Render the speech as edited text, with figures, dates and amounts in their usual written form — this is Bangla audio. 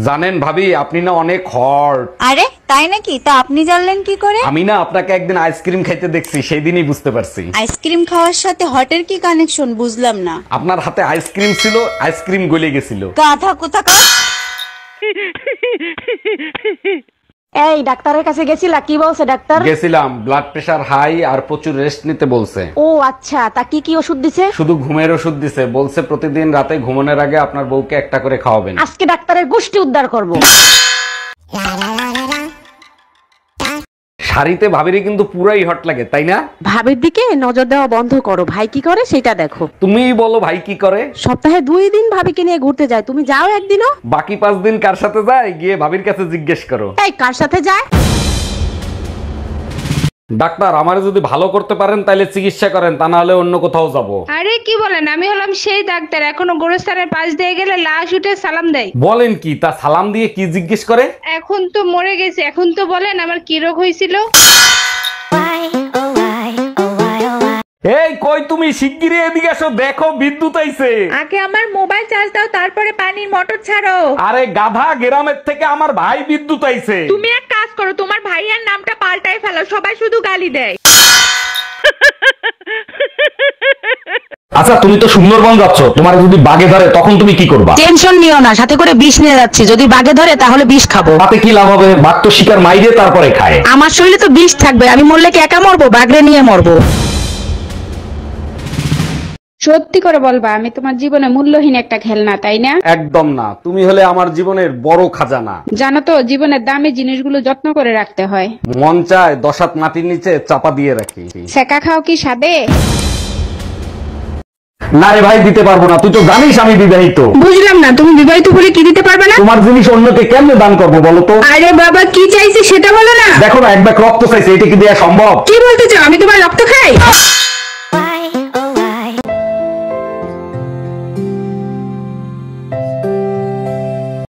জানেন ভাবি, আপনি না অনেক হট। আরে তাই নাকি? তা আপনি জানলেন কি করে? আমি না আপনাকে একদিন আইসক্রিম খাইতে দেখছি, সেই দিনই বুঝতে পারছি। আইসক্রিম খাওয়ার সাথে হটের কি কানেকশন বুঝলাম না। আপনার হাতে আইসক্রিম ছিল, আইসক্রিম গলে গেছিল। গাধা কোথাকার। এই ডাক্তারের কাছে গেছিলা? কি বলছে ডাক্তার? গেছিলাম, ব্লাড প্রেশার হাই আর প্রচুর রেস্ট নিতে বলছে। ও আচ্ছা, তা কি কি ওষুধ দিছে? শুধু ঘুমের ওষুধ দিছে, বলছে প্রতিদিন রাতে ঘুমানোর আগে আপনার বউকে একটা করে খাওয়াবেন। আজকে ডাক্তারের গোষ্ঠী উদ্ধার করব। শাড়িতে ভাবিরে কিন্তু পুরাই হট লাগে, তাই না? ভাবির দিকে নজর দেওয়া বন্ধ করো, ভাই কি করে সেটা দেখো। তুমিই বলো ভাই কি করে। সপ্তাহে 2 দিন ভাবিকে নিয়ে ঘুরতে যায়, তুমি যাও একদিনও? বাকি 5 দিন কার সাথে যায় গিয়ে ভাবির কাছে জিজ্ঞেস করো। এই কার সাথে যায়? ডাক্তার, আমারে যদি ভালো করতে পারেন তাহলে চিকিৎসা করেন, তা না হলে অন্য কোথাও যাব। আরে কি বলেন, আমি হলাম সেই ডাক্তার এখনো গোরস্থানের পাশ দিয়ে গেলে লাশ উঠে সালাম দেয়। বলেন কি? তা সালাম দিয়ে কি জিজ্ঞেস করে? এখন তো মরে গেছে, এখন তো বলেন আমার কি রোগ হয়েছিল। এই কই তুমি, শিগগিরই এদিকে এসো, দেখো বিদ্যুৎ আইছে। আগে আমার মোবাইল চার্জ দাও, তারপরে পানির মোটর ছাড়ো। আরে গাধা, গ্রামের থেকে আমার ভাই বিদ্যুৎ আইছে। তুমি এক কাজ করো, তোমার ভাইয়ার নামটা পাল্টাই ফেলো, সবাই শুধু গালি দেয়। আচ্ছা, তুমি তো সুন্দরবন যাচ্ছ, তোমার যদি বাগে ধরে তখন তুমি কি করবা? টেনশন নিও না, সাথে করে বিষ নিয়ে যাচ্ছি, যদি বাগে ধরে তাহলে বিষ খাবো। তাতে কি লাভ হবে? বাঘ তো শিকার মাইরে তারপরে খায়। আমার শরীরে তো বিষ থাকবে, আমি মরলে কি একা মরবো? বাগরে নিয়ে মরবো। সত্যি করে বলবা, আমি তোমার জীবনে মূল্যহীন একটা খেলনা, তাই না? একদম না, তুমি হলে আমার জীবনের বড় খাজানা। জানো তো, জীবনের দামি জিনিসগুলো যত্ন করে রাখতে হয়। মন চায় 10 হাত মাটির নিচে চাপা দিয়ে রাখি। সেকা খাও কি সাদে? না রে ভাই, দিতে পারবো না, তুই তো জানিস আমি বিবাহিত। বুঝলাম না, তুমি বিবাহিত বলে কি দিতে পারবে না? তোমার জিনিস অন্যকে কেমনে দান করবো বলো তো? আরে বাবা, কি চাইছে সেটা বলো না। দেখো না, এক ব্যাগ রক্ত চাইছে, এটা কি দেয়া সম্ভব? কি বলতে চাও? আমি তোমার রক্ত